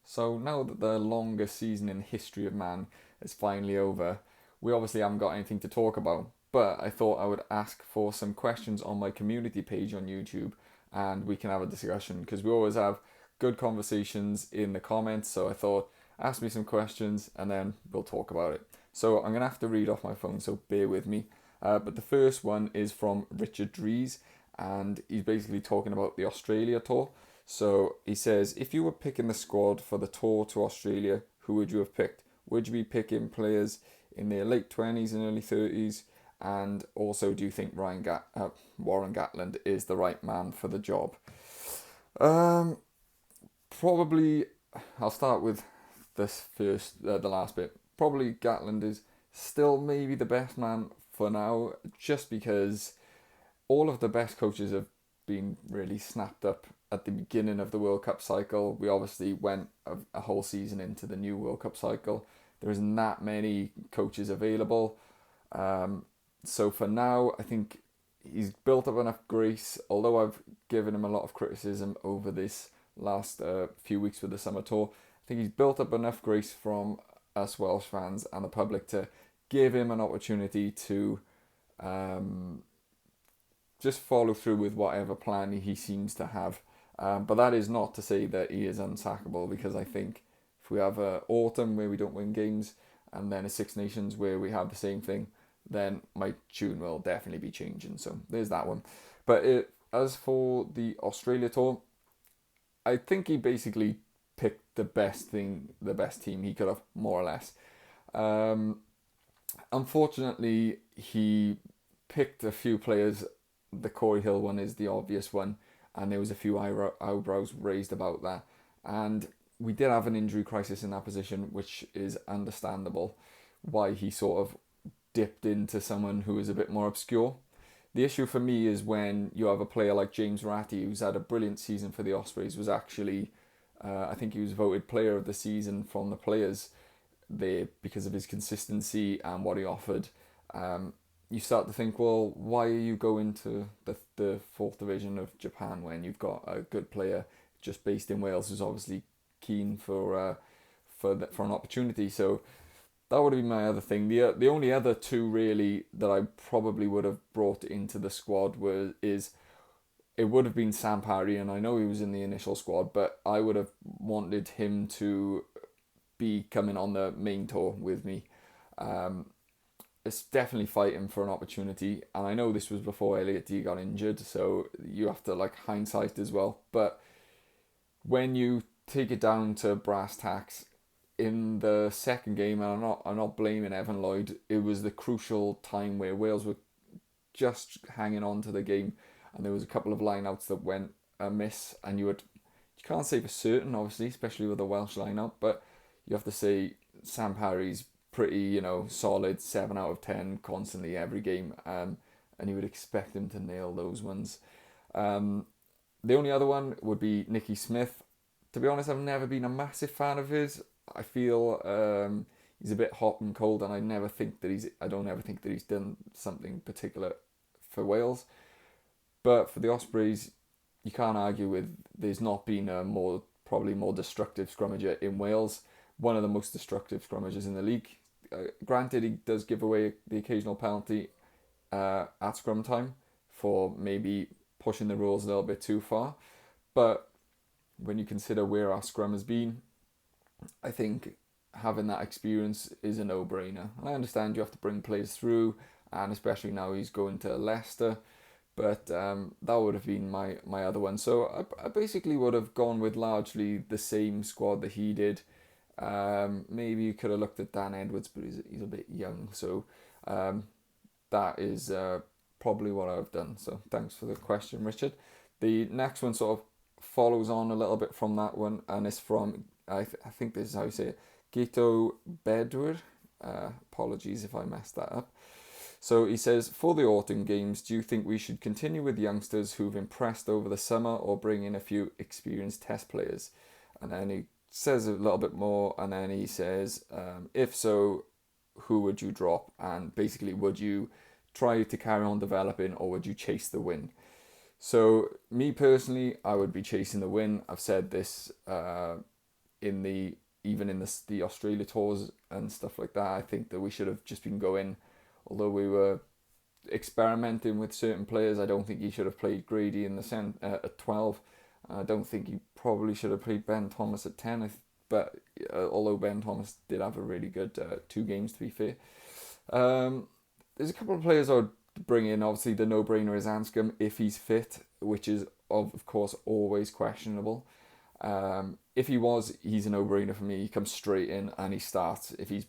So now that the longest season in the history of man is finally over, we obviously haven't got anything to talk about. But I thought I would ask for some questions on my community page on YouTube and we can have a discussion because we always have good conversations in the comments. So I thought, ask me some questions and then we'll talk about it. So I'm going to have to read off my phone, so bear with me. But the first one is from Richard Dries and he's basically talking about the Australia tour. So he says, if you were picking the squad for the tour to Australia, who would you have picked? Would you be picking players in their late 20s and early 30s? And also, do you think Warren Gatland is the right man for the job? Um, Probably, I'll start with this first, the last bit. Probably Gatland is still maybe the best man for now, just because all of the best coaches have been really snapped up at the beginning of the World Cup cycle. We obviously went a whole season into the new World Cup cycle. There isn't that many coaches available. So for now, I think he's built up enough grace, although I've given him a lot of criticism over this last few weeks with the summer tour. I think he's built up enough grace from us Welsh fans and the public to give him an opportunity to just follow through with whatever plan he seems to have. But that is not to say that he is unsackable, because I think if we have an autumn where we don't win games and then a Six Nations where we have the same thing, then my tune will definitely be changing. So there's that one. But as for the Australia tour, I think he basically picked the best team he could have, more or less. Unfortunately, he picked a few players. The Corey Hill one is the obvious one, and there was a few eyebrows raised about that. And we did have an injury crisis in that position, which is understandable why he sort of dipped into someone who is a bit more obscure. The issue for me is when you have a player like James Ratty, who's had a brilliant season for the Ospreys, was actually, I think he was voted player of the season from the players there because of his consistency and what he offered. You start to think, well, why are you going to the fourth division of Japan when you've got a good player just based in Wales who's obviously keen for an opportunity? So that would have been my other thing. The only other two really that I probably would have brought into the squad it would have been Sam Parry, and I know he was in the initial squad, but I would have wanted him to be coming on the main tour with me. It's definitely fighting for an opportunity, and I know this was before Elliot D got injured, so you have to hindsight as well. But when you take it down to brass tacks, in the second game, and I'm not blaming Evan Lloyd, it was the crucial time where Wales were just hanging on to the game, and there was a couple of lineouts that went amiss, and you can't say for certain, obviously, especially with the Welsh lineup, but you have to say Sam Parry's pretty, solid 7 out of 10 constantly every game, and you would expect him to nail those ones. The only other one would be Nicky Smith. To be honest, I've never been a massive fan of his. I feel he's a bit hot and cold, and I don't ever think that he's done something particular for Wales. But for the Ospreys, you can't argue with there's not been a probably more destructive scrummager in Wales. One of the most destructive scrummagers in the league. Granted, he does give away the occasional penalty at scrum time for maybe pushing the rules a little bit too far. But when you consider where our scrum has been, I think having that experience is a no-brainer. And I understand you have to bring players through, and especially now he's going to Leicester. But that would have been my other one. So I basically would have gone with largely the same squad that he did. Maybe you could have looked at Dan Edwards, but he's a bit young. So that is probably what I've done. So thanks for the question, Richard. The next one sort of follows on a little bit from that one, and it's from, I think this is how you say it, Gito Bedwer. Apologies if I messed that up. So he says, for the autumn games, do you think we should continue with youngsters who've impressed over the summer or bring in a few experienced test players? And then he says a little bit more, and then he says, if so, who would you drop? And basically, would you try to carry on developing, or would you chase the win? So me personally, I would be chasing the win. I've said this in even in the Australia tours and stuff like that. I think that we should have just been going, although we were experimenting with certain players. I don't think he should have played Grady in the at 12. I don't think he probably should have played Ben Thomas at 10. But although Ben Thomas did have a really good 2 games, to be fair. There's a couple of players I would bring in. Obviously, the no-brainer is Anscombe if he's fit, which is of course always questionable. If he's a no-brainer for me. He comes straight in and he starts. If he's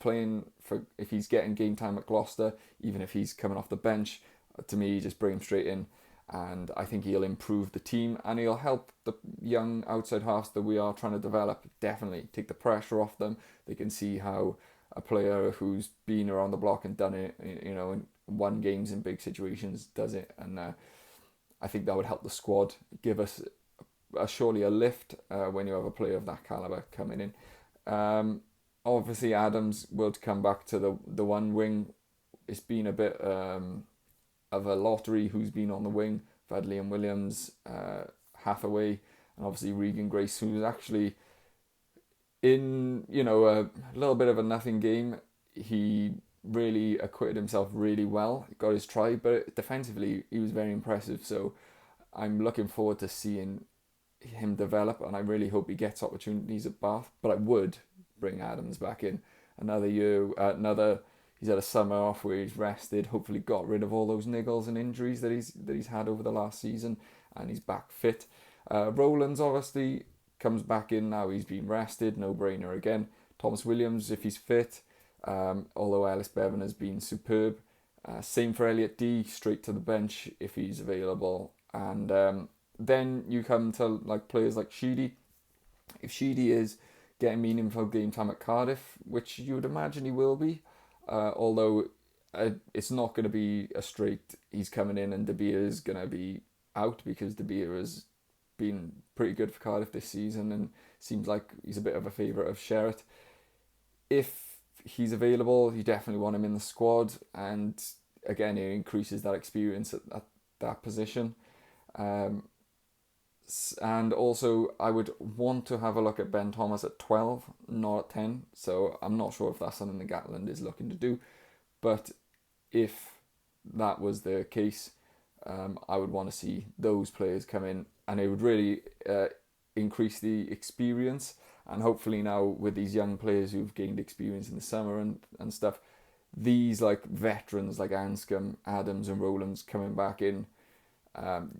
getting game time at Gloucester, even if he's coming off the bench, to me, just bring him straight in. And I think he'll improve the team and he'll help the young outside halves that we are trying to develop. Definitely take the pressure off them. They can see how a player who's been around the block and done it, and won games in big situations does it. And I think that would help the squad, give us surely a lift when you have a player of that calibre coming in. Obviously, Adams will come back to the one wing. It's been a bit of a lottery who's been on the wing. We've had Liam Williams, Hathaway, and obviously Regan Grace, who's actually in a little bit of a nothing game. He really acquitted himself really well. He got his try, but defensively he was very impressive. So I'm looking forward to seeing him develop, and I really hope he gets opportunities at Bath. But I would bring Adams back in another year. He's had a summer off where he's rested. Hopefully, got rid of all those niggles and injuries that he's had over the last season, and he's back fit. Rowlands obviously comes back in now. He's been rested, no brainer again. Thomas Williams if he's fit. Although Ellis Bevan has been superb. Same for Elliot D, straight to the bench if he's available. And then you come to players like Sheedy. If Sheedy is getting meaningful game time at Cardiff, which you would imagine he will be, although it's not going to be a straight he's coming in and De Beer is going to be out, because De Beer has been pretty good for Cardiff this season and seems like he's a bit of a favourite of Sherratt. If he's available, you definitely want him in the squad, and again it increases that experience at that position. And also I would want to have a look at Ben Thomas at 12, not at 10. So I'm not sure if that's something the Gatland is looking to do, but if that was the case, I would want to see those players come in, and it would really increase the experience. And hopefully now with these young players who've gained experience in the summer and stuff, these veterans like Anscombe, Adams and Rowlands coming back in,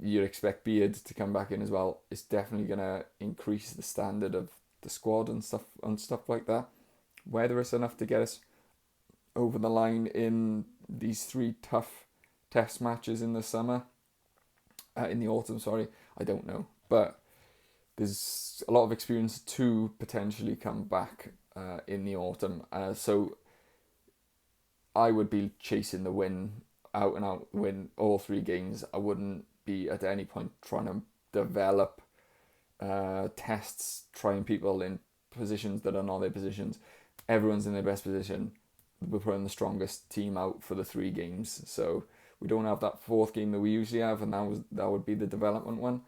you'd expect Beard to come back in as well. It's definitely going to increase the standard of the squad and stuff like that. Whether it's enough to get us over the line in these 3 tough test matches in the autumn, I don't know. But there's a lot of experience to potentially come back in the autumn. So I would be chasing the win, out and out win all 3 games. I wouldn't be at any point trying to develop tests, trying people in positions that are not their positions. Everyone's in their best position. We're putting the strongest team out for the 3 games. So we don't have that 4th game that we usually have, and that would be the development one.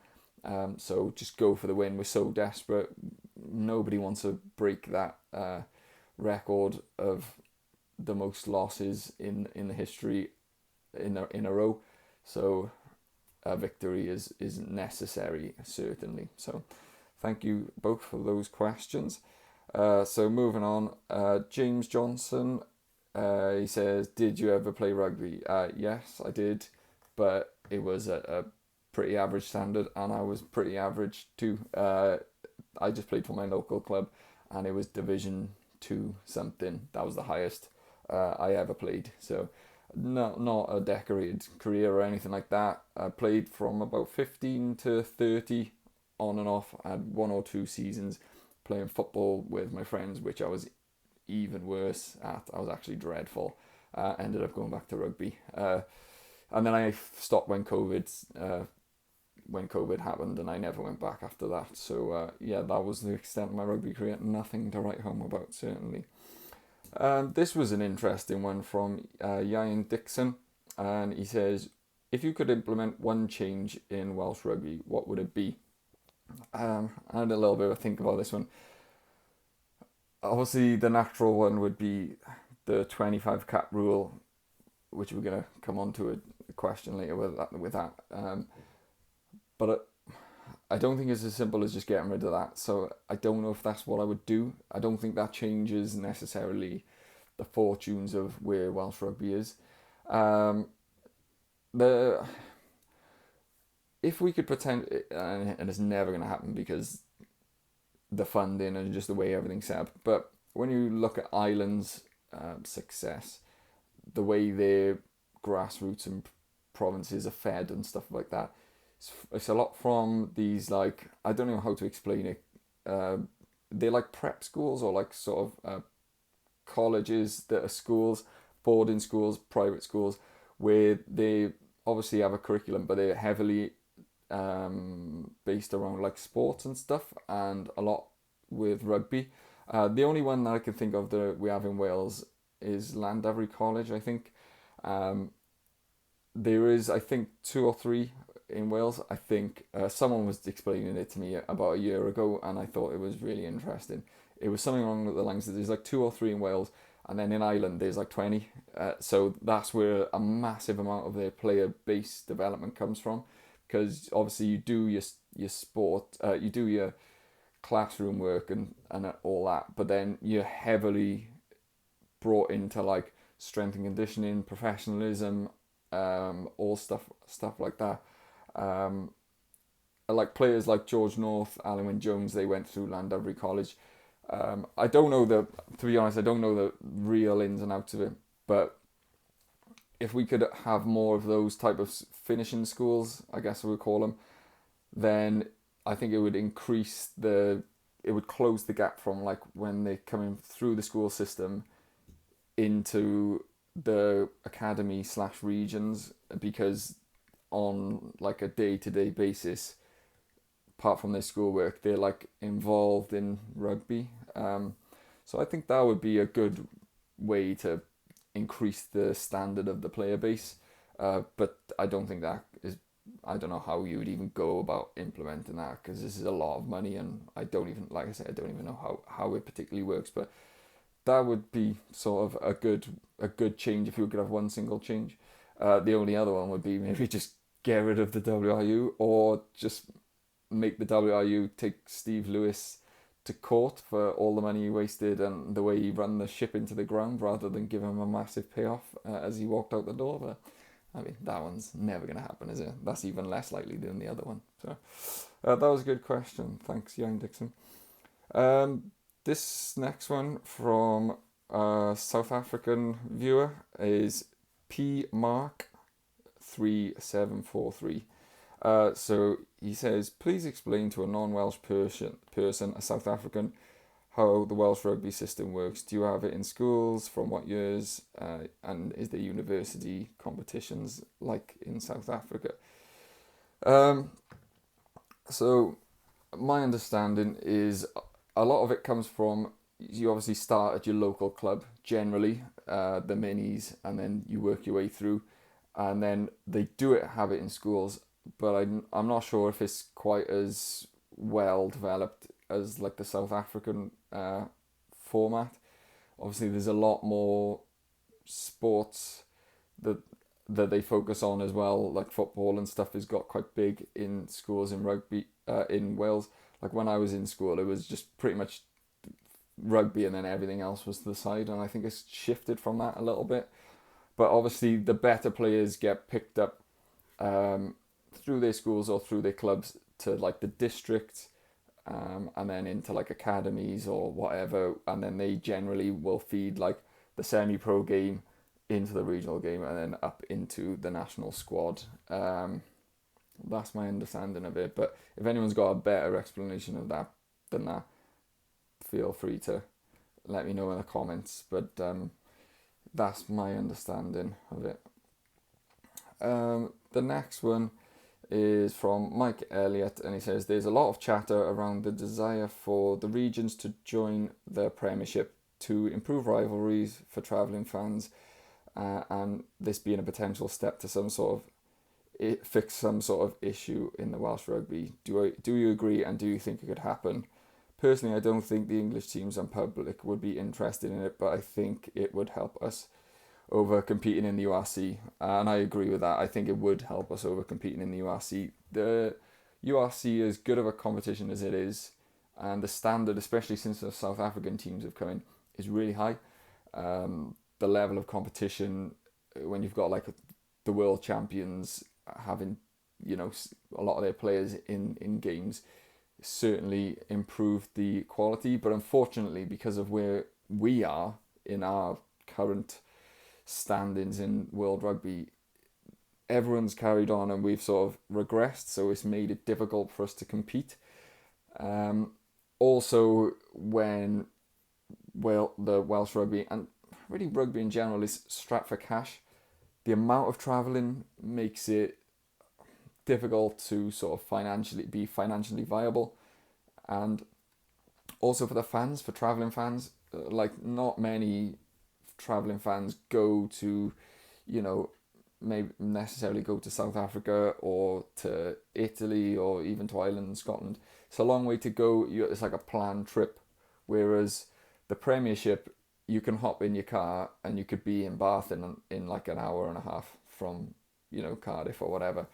So just go for the win. We're so desperate. Nobody wants to break that record of the most losses in the history in a row. So a victory is necessary, certainly. So thank you both for those questions. So moving on, James Johnson, he says, did you ever play rugby? Yes, I did, but it was at a pretty average standard, and I was pretty average too. I just played for my local club, and it was Division 2 something. That was the highest I ever played. So not a decorated career or anything like that. I played from about 15 to 30 on and off. I had 1 or 2 seasons playing football with my friends, which I was even worse at. I was actually dreadful. Ended up going back to rugby. And then I stopped when COVID happened, and I never went back after that. So that was the extent of my rugby career. Nothing to write home about, certainly. This was an interesting one from Ian Dixon, and he says, if you could implement one change in Welsh rugby, what would it be? I had a little bit of a think about this one. obviously the natural one would be the 25 cap rule, which we're going to come on to a question later with that. But I don't think it's as simple as just getting rid of that. So I don't know if that's what I would do. I don't think that changes necessarily the fortunes of where Welsh rugby is. Um, the If we could pretend, and it's never going to happen because the funding and just the way everything's set up. But when you look at Ireland's success, the way their grassroots and provinces are fed and stuff like that, it's a lot from these, like, I don't know how to explain it. They're like prep schools or like sort of colleges that are schools, boarding schools, private schools, where they obviously have a curriculum, but they're heavily based around like sports and stuff, and a lot with rugby. The only one that I can think of that we have in Wales is Llandovery College, I think. Um, there is, I think, two or three in Wales. I think someone was explaining it to me about a year ago, and I thought it was really interesting. It was something along the lines that there's like two or three in Wales, and then in Ireland there's like 20. So that's where a massive amount of their player base development comes from, because obviously you do your sport, you do your classroom work and all that, but then you're heavily brought into like strength and conditioning, professionalism, all stuff like that. Um, like players like George North, Alan Wynne Jones, they went through Llandovery College. I don't know to be honest, I don't know the real ins and outs of it, but if we could have more of those type of finishing schools, I guess we would call them, then I think it would close the gap from like when they're coming through the school system into the academy slash regions, because on like a day-to-day basis, apart from their schoolwork, they're like involved in rugby. So I think that would be a good way to increase the standard of the player base. But I don't think that is. I don't know how you would even go about implementing that, because this is a lot of money, and I don't even, like I said, I don't even know how it particularly works. But that would be sort of a good change if you could have one single change. The only other one would be maybe just get rid of the WRU, or just make the WRU take Steve Lewis to court for all the money he wasted and the way he ran the ship into the ground, rather than give him a massive payoff as he walked out the door. But I mean, that one's never going to happen, is it? That's even less likely than the other one. So that was a good question. Thanks, Young Dixon. This next one from a South African viewer is P Mark 3743. So he says, please explain to a non-Welsh person, a South African, how the Welsh rugby system works. Do you have it in schools? From what years? And is there university competitions like in South Africa? So my understanding is a lot of it comes from, you obviously start at your local club, generally, the minis, and then you work your way through, and then they have it in schools, but I'm not sure if it's quite as well developed as like the South African format. Obviously, there's a lot more sports that they focus on as well, like football and stuff has got quite big in schools in rugby in Wales. Like when I was in school, it was just pretty much rugby, and then everything else was to the side, and I think it's shifted from that a little bit. But obviously, the better players get picked up through their schools or through their clubs to like the district, and then into like academies or whatever, and then they generally will feed like the semi-pro game into the regional game and then up into the national squad. That's my understanding of it, but if anyone's got a better explanation of that than that, feel free to let me know in the comments, but that's my understanding of it. The next one is from Mike Elliott, and he says there's a lot of chatter around the desire for the regions to join the Premiership to improve rivalries for travelling fans, and this being a potential step to some sort of fix some sort of issue in the Welsh rugby. Do you agree, and do you think it could happen? Personally, I don't think the English teams and public would be interested in it, but I think it would help us over competing in the URC, and I agree with that. I think it would help us over competing in the URC. The URC, as good of a competition as it is, and the standard, especially since the South African teams have come in, is really high. The level of competition, when you've got like the world champions having, a lot of their players in games, certainly improved the quality. But unfortunately, because of where we are in our current standings in world rugby, everyone's carried on and we've sort of regressed, so it's made it difficult for us to compete. Also, when the Welsh rugby, and really rugby in general, is strapped for cash, the amount of travelling makes it difficult to sort of financially viable. And also for the fans, for travelling fans, like not many travelling fans go to, maybe necessarily go to South Africa or to Italy or even to Ireland and Scotland. It's a long way to go. It's like a planned trip. Whereas the Premiership, you can hop in your car and you could be in Bath in like an hour and a half from, Cardiff or whatever.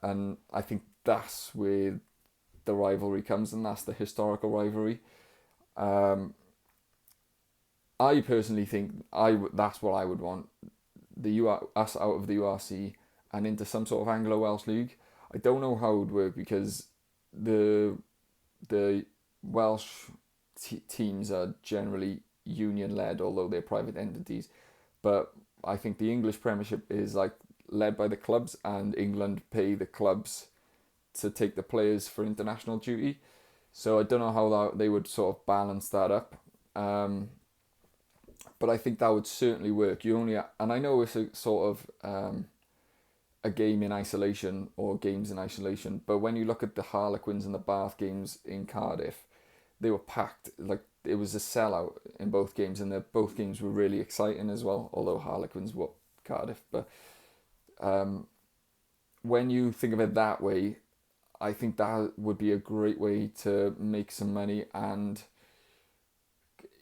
And I think that's where the rivalry comes, and that's the historical rivalry. I personally think that's what I would want. Us out of the URC and into some sort of Anglo-Welsh league. I don't know how it would work because the Welsh teams are generally union led, although they're private entities. But I think the English Premiership is like led by the clubs, and England pay the clubs to take the players for international duty. So I don't know how they would sort of balance that up. But I think that would certainly work. And I know it's a sort of a game in isolation or games in isolation, but when you look at the Harlequins and the Bath games in Cardiff, they were packed. Like, it was a sellout in both games, and both games were really exciting as well, although Harlequins were Cardiff. But when you think of it that way, I think that would be a great way to make some money, and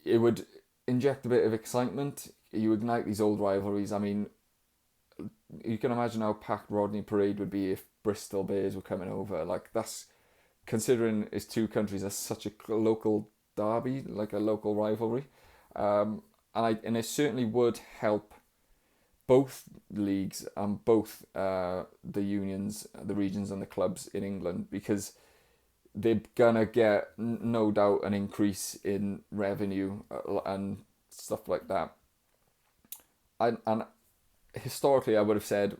it would inject a bit of excitement. You ignite these old rivalries. I mean, you can imagine how packed Rodney Parade would be if Bristol Bears were coming over. Like, that's, considering it's two countries, as such a local derby, like a local rivalry. And it certainly would help both leagues and both the unions, the regions and the clubs in England, because they're gonna get, no doubt, an increase in revenue and stuff like that. And historically, I would have said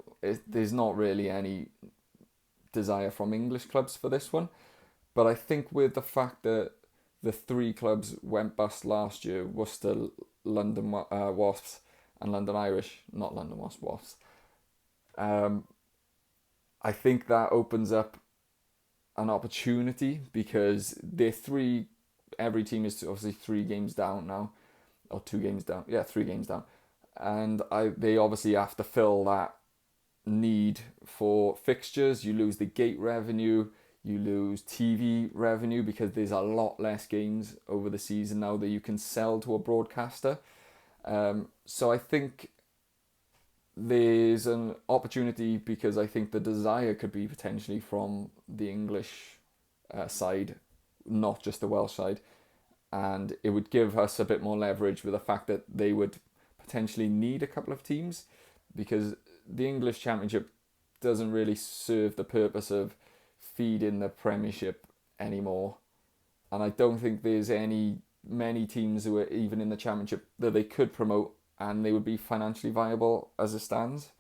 there's not really any desire from English clubs for this one, but I think with the fact that the three clubs went bust last year, Worcester, London Wasps, and London Irish, not London Wasps, I think that opens up an opportunity, because every team is obviously 3 games down now, or 2 games down, 3 games down, and they obviously have to fill that need for fixtures. You lose the gate revenue, you lose TV revenue, because there's a lot less games over the season now that you can sell to a broadcaster. So I think there's an opportunity, because I think the desire could be potentially from the English side, not just the Welsh side, and it would give us a bit more leverage with the fact that they would potentially need a couple of teams, because the English Championship doesn't really serve the purpose of feeding the Premiership anymore, and I don't think there's many teams who are even in the Championship that they could promote and they would be financially viable as it stands.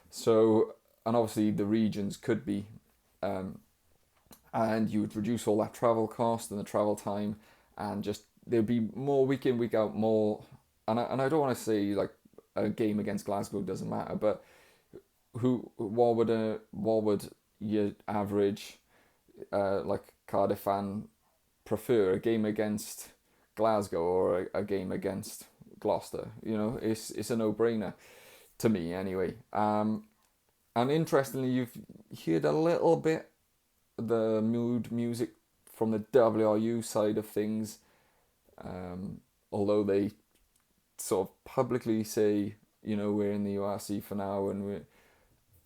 So, and obviously the regions could be, and you would reduce all that travel cost and the travel time, and just there'd be more week in, week out, more. And I don't want to say like a game against Glasgow doesn't matter, but what would your average like Cardiff fan prefer, a game against Glasgow or a game against Gloucester? It's a no-brainer to me anyway. And interestingly, you've heard a little bit the mood music from the WRU side of things, although they sort of publicly say, we're in the URC for now, and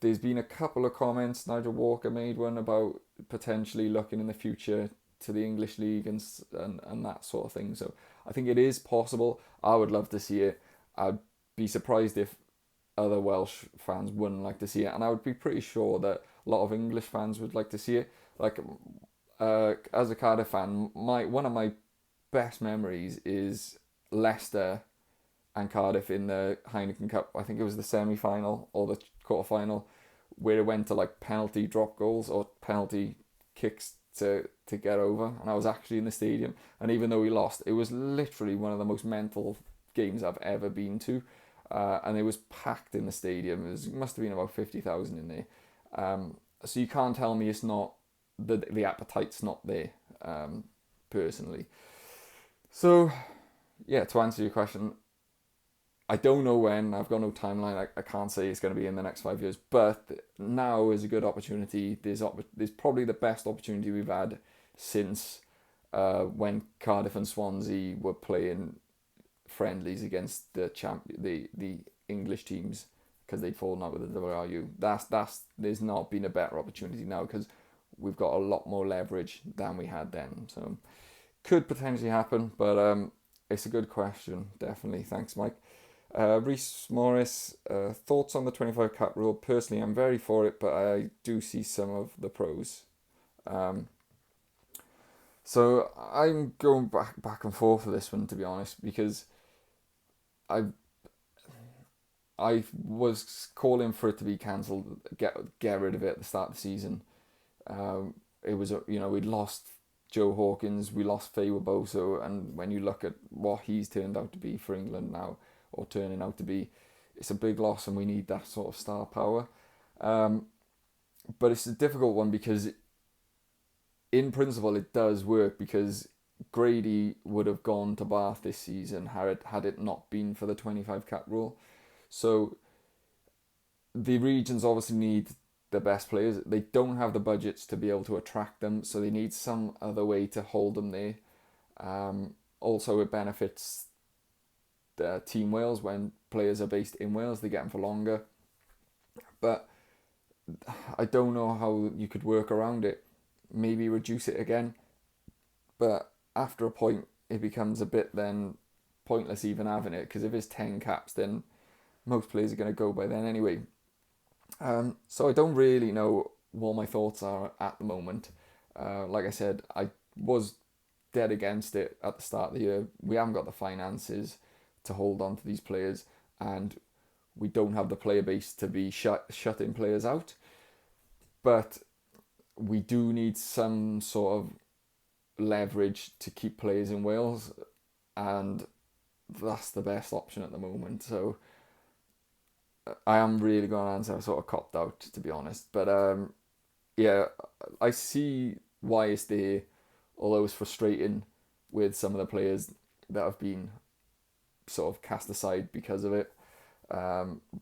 there's been a couple of comments. Nigel Walker made one about potentially looking in the future to the English League and that sort of thing. So I think it is possible. I would love to see it. I'd be surprised if other Welsh fans wouldn't like to see it, and I would be pretty sure that a lot of English fans would like to see it. Like, as a Cardiff fan, one of my best memories is Leicester and Cardiff in the Heineken Cup. I think it was the semi-final or the quarter-final, where it went to like penalty drop goals or penalty kicks to get over, and I was actually in the stadium, and even though we lost, it was literally one of the most mental games I've ever been to, and it was packed in the stadium. It must have been about 50,000 in there, so you can't tell me it's not, the appetite's not there, personally. So yeah, to answer your question, I don't know when. I've got no timeline. I can't say it's going to be in the next 5 years, but now is a good opportunity. There's probably the best opportunity we've had since when Cardiff and Swansea were playing friendlies against the English teams, because they'd fallen out with the WRU. There's not been a better opportunity now, because we've got a lot more leverage than we had then. So could potentially happen, but it's a good question, definitely. Thanks, Mike. Reese Morris, thoughts on the 25 cap rule? Personally, I'm very for it, but I do see some of the pros. So I'm going back and forth with this one, to be honest, because I was calling for it to be cancelled, get rid of it at the start of the season. It was we'd lost Joe Hawkins, we lost Faye Boso, and when you look at what he's turned out to be for England now, or turning out to be, it's a big loss, and we need that sort of star power. But it's a difficult one, because in principle it does work, because Grady would have gone to Bath this season had it not been for the 25 cap rule. So the regions obviously need the best players. They don't have the budgets to be able to attract them, so they need some other way to hold them there. Also, it benefits Team Wales when players are based in Wales. They get them for longer. But I don't know how you could work around it. Maybe reduce it again. But after a point, it becomes a bit then pointless even having it, because if it's 10 caps, then most players are going to go by then anyway. So I don't really know what my thoughts are at the moment. Like I said, I was dead against it at the start of the year. We haven't got the finances to hold on to these players, and we don't have the player base to be shutting players out. But we do need some sort of leverage to keep players in Wales, and that's the best option at the moment. So I am really going to answer sort of copped out, to be honest. But yeah, I see why it's there, although it's frustrating with some of the players that have been sort of cast aside because of it.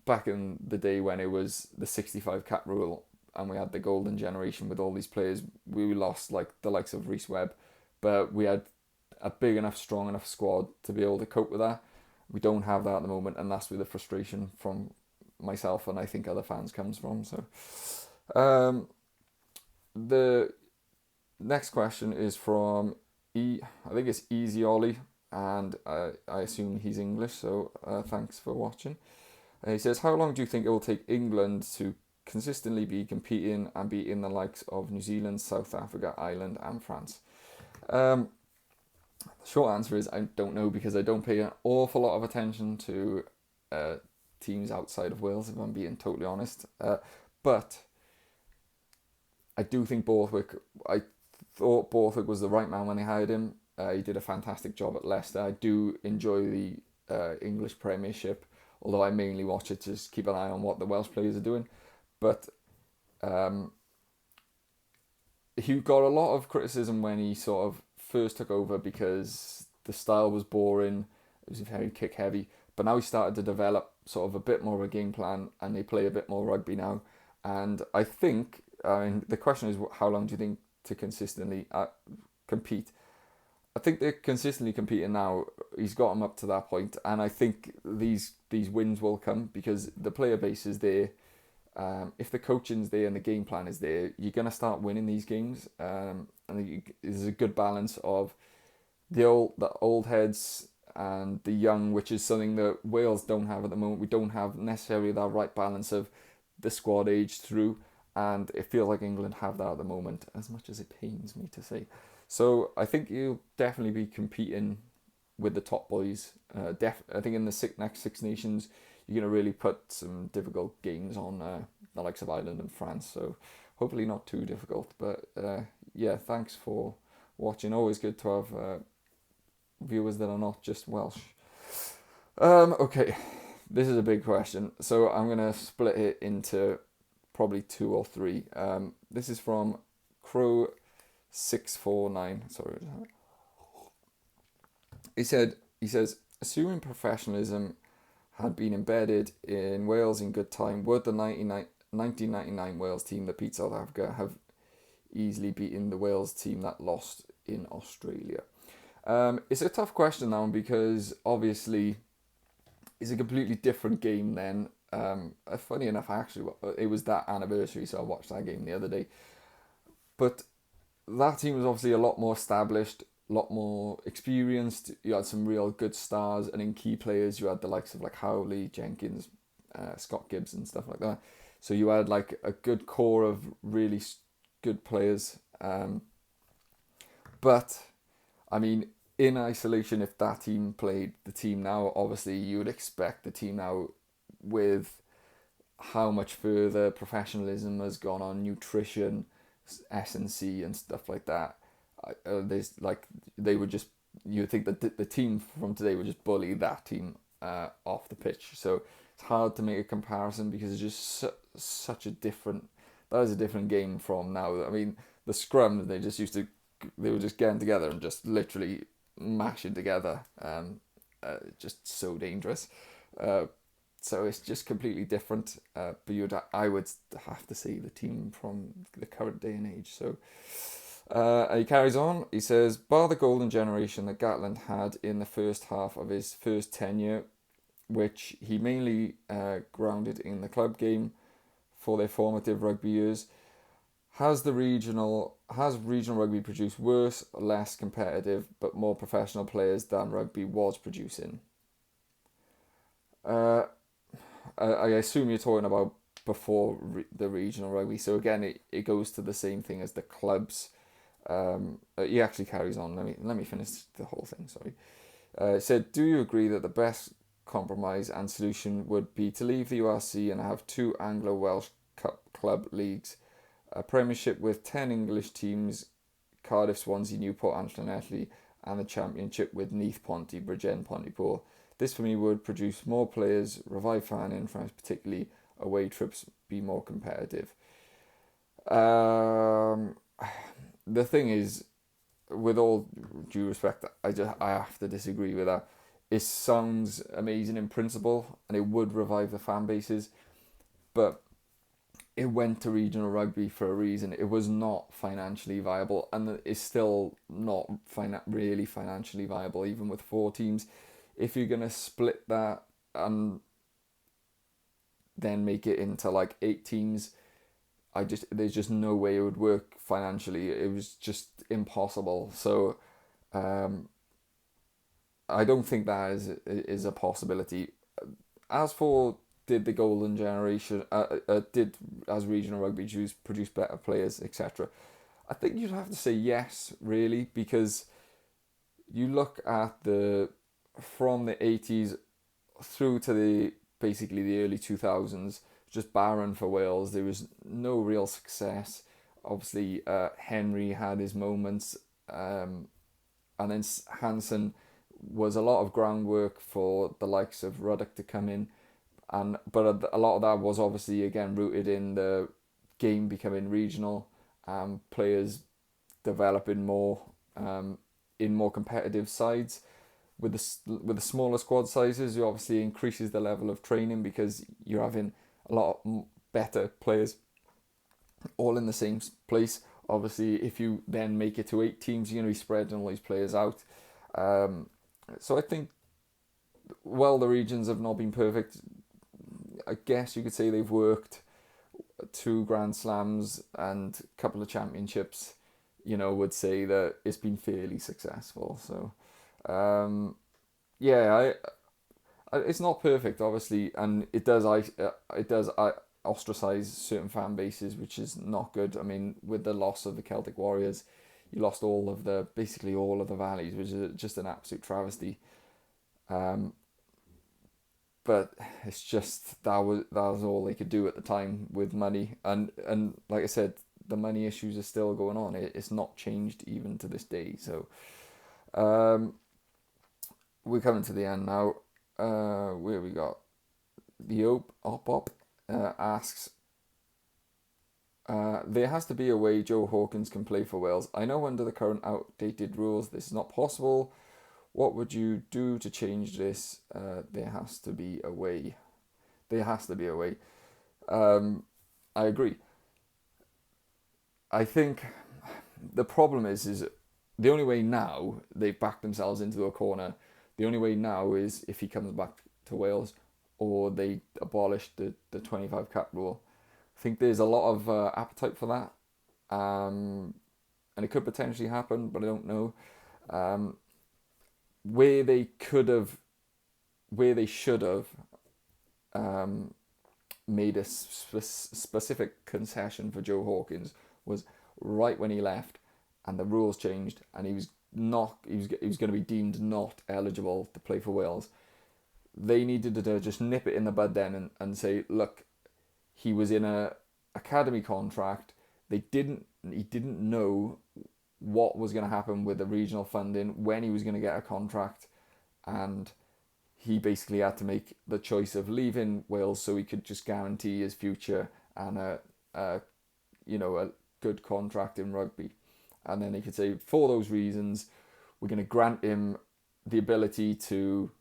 Back in the day when it was the 65 cap rule and we had the golden generation with all these players, we lost like the likes of Reece Webb, but we had a big enough, strong enough squad to be able to cope with that. We don't have that at the moment, and that's where the frustration from myself and I think other fans comes from. So the next question is from I think it's Easy Ollie, and I assume he's English, so thanks for watching. He says, how long do you think it will take England to consistently be competing and be in the likes of New Zealand, South Africa, Ireland and France? The short answer is I don't know, because I don't pay an awful lot of attention to teams outside of Wales, if I'm being totally honest. But I do think I thought Borthwick was the right man when they hired him. He did a fantastic job at Leicester. I do enjoy the English Premiership, although I mainly watch it to just keep an eye on what the Welsh players are doing. But he got a lot of criticism when he sort of first took over, because the style was boring, it was very kick heavy. But now he started to develop sort of a bit more of a game plan, and they play a bit more rugby now. And I think, the question is, how long do you think to consistently? compete. I think they're consistently competing now. He's got them up to that point, and I think these wins will come because the player base is there. If the coaching's there and the game plan is there, you're gonna start winning these games. And there's a good balance of the old heads and the young, which is something that Wales don't have at the moment. We don't have necessarily that right balance of the squad age through, and it feels like England have that at the moment, as much as it pains me to say. So I think you'll definitely be competing with the top boys. I think in the next Six Nations, you're going to really put some difficult games on the likes of Ireland and France. So hopefully not too difficult. But yeah, thanks for watching. Always good to have viewers that are not just Welsh. Okay, this is a big question. So I'm going to split it into probably two or three. This is from Crow649. Sorry. He says, assuming professionalism had been embedded in Wales in good time, would the 1999 Wales team that beat South Africa have easily beaten the Wales team that lost in Australia? It's a tough question now because obviously it's a completely different game then. Funny enough, actually, it was that anniversary, so I watched that game the other day. But that team was obviously a lot more established, a lot more experienced. You had some real good stars, and in key players, you had the likes of like Howley, Jenkins, Scott Gibbs, and stuff like that. So you had like a good core of really good players. But I mean, in isolation, if that team played the team now, obviously you would expect the team now, with how much further professionalism has gone on, nutrition, S&C and stuff like that. There's like they would just, you would think that the team from today would just bully that team off the pitch. So it's hard to make a comparison because it's just such a different. That is a different game from now. I mean, the scrum they were just getting together and just literally mashing together. Just so dangerous. So it's just completely different. But I would have to say the team from the current day and age. So he carries on. He says, bar the golden generation that Gatland had in the first half of his first tenure, which he mainly grounded in the club game for their formative rugby years, has regional rugby produced worse, less competitive, but more professional players than rugby was producing? I assume you're talking about before the regional rugby. So again, it goes to the same thing as the clubs. He actually carries on. Let me finish the whole thing. Sorry. It said, do you agree that the best compromise and solution would be to leave the URC and have two Anglo-Welsh Cup club leagues, a Premiership with 10 English teams, Cardiff, Swansea, Newport, Llanelli, and the Championship with Neath, Ponty, Bridgend, Pontypool? This for me would produce more players, revive fan interest, particularly away trips, be more competitive. The thing is, with all due respect, I have to disagree with that. It sounds amazing in principle, and it would revive the fan bases, but it went to regional rugby for a reason. It was not financially viable, and it's still not really financially viable, even with 4 teams. If you're going to split that and then make it into like 8 teams, there's just no way it would work financially. It was just impossible. So I don't think that is a possibility. As for did the golden generation, as regional rugby produce better players, etc., I think you'd have to say yes, really, because you look at from the 80s through to basically the early 2000s, just barren for Wales. There was no real success. Obviously, Henry had his moments, and then Hansen was a lot of groundwork for the likes of Ruddock to come in, but a lot of that was obviously again rooted in the game becoming regional, players developing more in more competitive sides. With the smaller squad sizes, it obviously increases the level of training because you're having a lot better players all in the same place, Obviously, if you then make it to 8 teams, you're going to be spreading all these players out. So I think, well, the regions have not been perfect. I guess you could say they've worked 2 Grand Slams and a couple of championships. Would say that it's been fairly successful. So, yeah, it's not perfect, obviously, and it does ostracize certain fan bases, which is not good. I mean, with the loss of the Celtic Warriors, you lost basically all of the Valleys, which is just an absolute travesty. Um, but it's just that was all they could do at the time with money, and like I said, the money issues are still going on. It's not changed even to this day. So, um, we're coming to the end now. Where we got the Op asks, there has to be a way Joe Hawkins can play for Wales. I know under the current outdated rules this is not possible. What would you do to change this? There has to be a way. There has to be a way. I agree. I think the problem is the only way now they've backed themselves into a corner. The only way now is if he comes back to Wales, or they abolish the 25 cap rule. I think there's a lot of appetite for that, and it could potentially happen, but I don't know. Where they should have made a specific concession for Joe Hawkins was right when he left, and the rules changed, and he was going to be deemed not eligible to play for Wales. They needed to just nip it in the bud then and say, look, he was in a academy contract. He didn't know what was going to happen with the regional funding, when he was going to get a contract, and he basically had to make the choice of leaving Wales so he could just guarantee his future and a good contract in rugby. And then he could say, for those reasons, we're going to grant him the ability to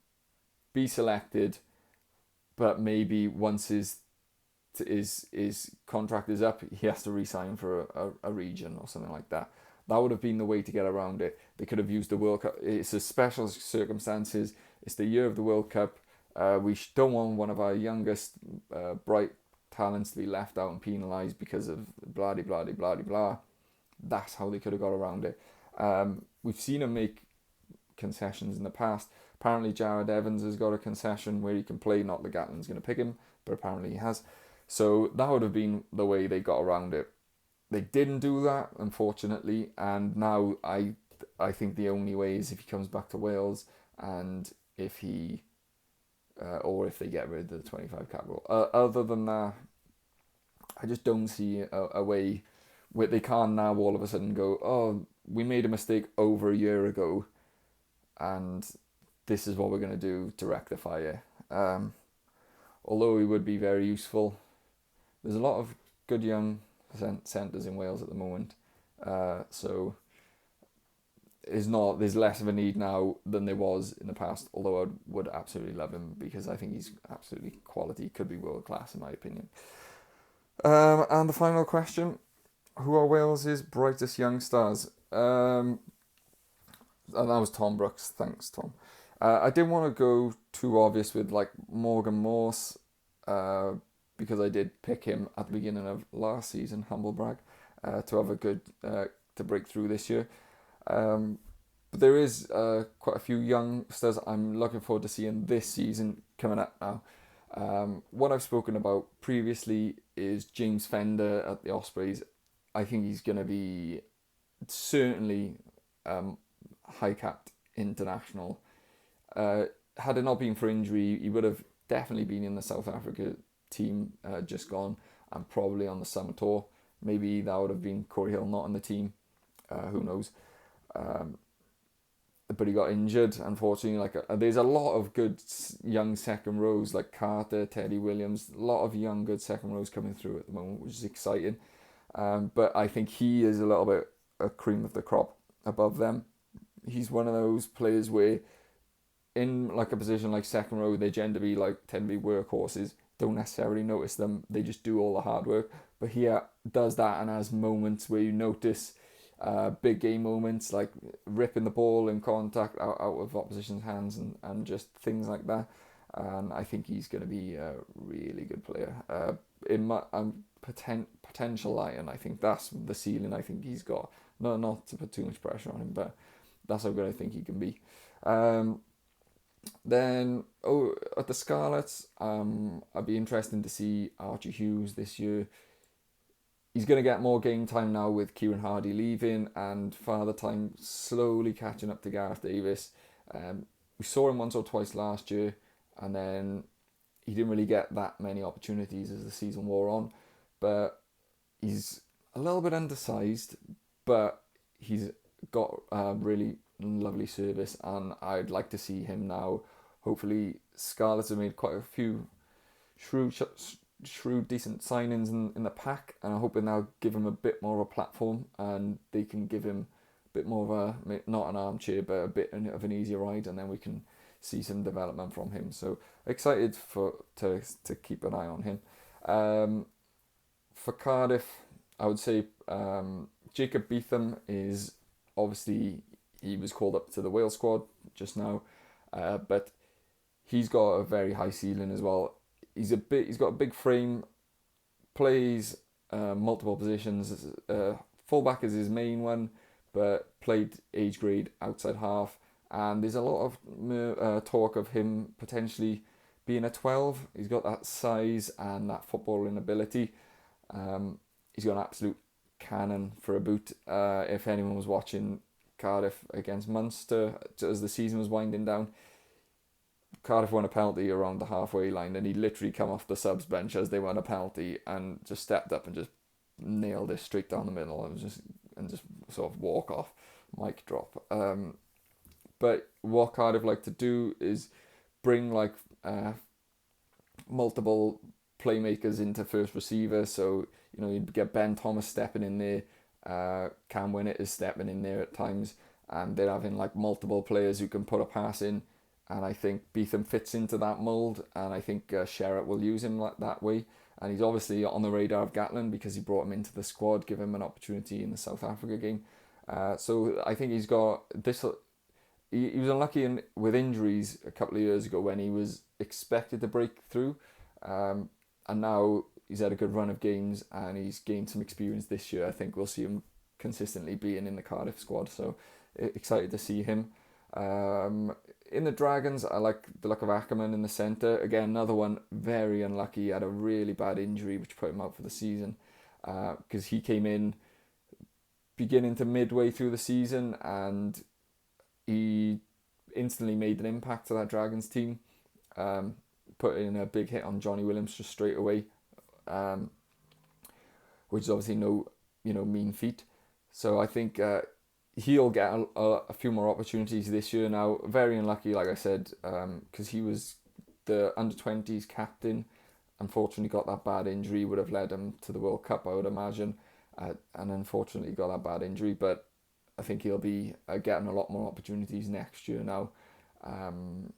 be selected, but maybe once his contract is up, he has to re-sign for a region or something like that. That would have been the way to get around it. They could have used the World Cup. It's a special circumstances. It's the year of the World Cup. We don't want one of our youngest bright talents to be left out and penalised because of blah blah blah blah blah. That's how they could have got around it. We've seen him make concessions in the past. Apparently Jared Evans has got a concession where he can play, not that Gatland's going to pick him, but apparently he has. So that would have been the way they got around it. They didn't do that, unfortunately, and now I think the only way is if he comes back to Wales, and if he or if they get rid of the 25 cap rule. Other than that, I just don't see a way where they can't now all of a sudden go, oh, we made a mistake over a year ago, and this is what we're going to do to rectify it. Although it would be very useful. There's a lot of good young centres in Wales at the moment, so there's less of a need now than there was in the past, although I would absolutely love him because I think he's absolutely quality, could be world class in my opinion. And the final question, who are Wales's brightest young stars? And that was Tom Brooks, thanks Tom. I didn't want to go too obvious with like Morgan Morse, because I did pick him at the beginning of last season, humble brag, to have a good, to break through this year. But there is quite a few youngsters I'm looking forward to seeing this season coming up now. What I've spoken about previously is James Fender at the Ospreys. I think he's going to be certainly high-capped international. Had it not been for injury, he would have definitely been in the South Africa team just gone, and probably on the summer tour. Maybe that would have been Corey Hill not on the team. Who knows? But he got injured, unfortunately. There's a lot of good young second rows like Carter, Teddy Williams. A lot of young good second rows coming through at the moment, which is exciting. But I think he is a little bit a cream of the crop above them. He's one of those players where, in like a position like second row, they tend to be workhorses. Don't necessarily notice them. They just do all the hard work. but he does that and has moments where you notice big game moments like ripping the ball in contact out of opposition's hands and just things like that. And I think he's going to be a really good player. In my potential Lion, I think that's the ceiling I think he's got. Not to put too much pressure on him, but that's how good I think he can be. Then at the Scarlets, I'd be interested to see Archie Hughes this year. He's going to get more game time now with Kieran Hardy leaving and Father Time slowly catching up to Gareth Davis. We saw him once or twice last year, and then he didn't really get that many opportunities as the season wore on. But he's a little bit undersized, but he's got really lovely service, and I'd like to see him now. Hopefully, Scarlets have made quite a few shrewd, decent signings in the pack, and I'm hoping they'll give him a bit more of a platform, and they can give him a bit more of a, not an armchair, but a bit of an easier ride, and then we can see some development from him. So excited to keep an eye on him. For Cardiff, I would say Jacob Beetham is obviously, he was called up to the Wales squad just now, but he's got a very high ceiling as well. He's got a big frame, plays multiple positions. Fullback is his main one, but played age grade outside half. And there's a lot of talk of him potentially being a 12. He's got that size and that footballing ability. He's got an absolute cannon for a boot. If anyone was watching Cardiff against Munster as the season was winding down, Cardiff won a penalty around the halfway line, and he literally come off the subs bench as they won a penalty and just stepped up and just nailed it straight down the middle and just sort of walk off, mic drop. But what Cardiff like to do is bring like multiple playmakers into first receiver. So you'd get Ben Thomas stepping in there, Cam Winnett is stepping in there at times, and they're having like multiple players who can put a pass in. And I think Beetham fits into that mould, and I think Sherratt will use him like that way. And he's obviously on the radar of Gatland because he brought him into the squad, give him an opportunity in the South Africa game. So I think he's got this. He was unlucky with injuries a couple of years ago when he was expected to break through, and now he's had a good run of games and he's gained some experience this year. I think we'll see him consistently being in the Cardiff squad, so excited to see him. In the Dragons, I like the look of Ackerman in the centre. Again, another one very unlucky. He had a really bad injury which put him out for the season, because he came in beginning to midway through the season and he instantly made an impact to that Dragons team, put in a big hit on Johnny Williams just straight away, which is obviously no mean feat. So I think he'll get a few more opportunities this year now. Very unlucky, like I said, because he was the under-20s captain. Unfortunately got that bad injury, would have led him to the World Cup, I would imagine, and unfortunately got that bad injury. But I think he'll be getting a lot more opportunities next year now, and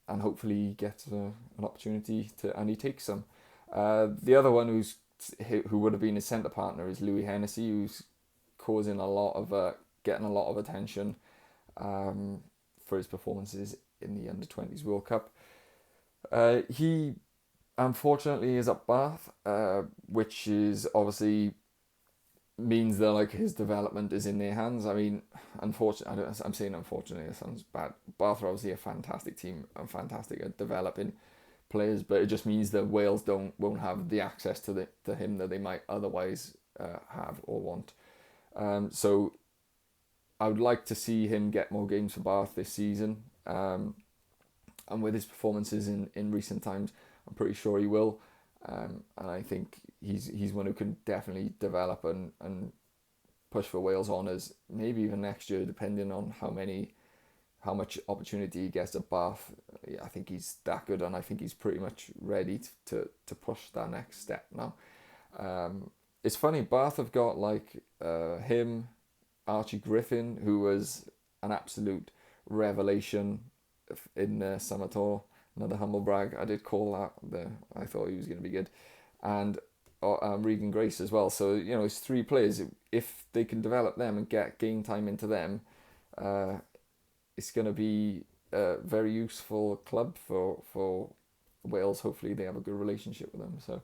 hopefully he gets an opportunity and he takes some. The other one who would have been his centre partner is Louis Hennessy, who's causing getting a lot of attention for his performances in the Under-20s World Cup. He unfortunately is at Bath, which is obviously means that like his development is in their hands. I mean, unfortunately, I'm saying unfortunately, it sounds bad. Bath are obviously a fantastic team and fantastic at developing players, but it just means that Wales won't have the access to him that they might otherwise have or want. So I would like to see him get more games for Bath this season, and with his performances in recent times, I'm pretty sure he will. And I think he's one who can definitely develop and push for Wales honours, maybe even next year, depending on how much opportunity he gets at Bath. Yeah, I think he's that good, and I think he's pretty much ready to push that next step now. It's funny, Bath have got like him, Archie Griffin, who was an absolute revelation in the Summer Tour. Another humble brag. I did call that. I thought he was going to be good. And Regan Grace as well. So it's 3 players. If they can develop them and get game time into them, it's going to be a very useful club for Wales. Hopefully they have a good relationship with them. So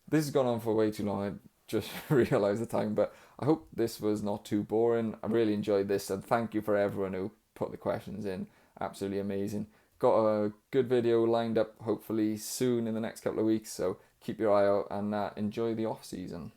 this has gone on for way too long. I just realised the time, but I hope this was not too boring. I really enjoyed this, and thank you for everyone who put the questions in. Absolutely amazing. Got a good video lined up hopefully soon in the next couple of weeks, so keep your eye out and enjoy the off season.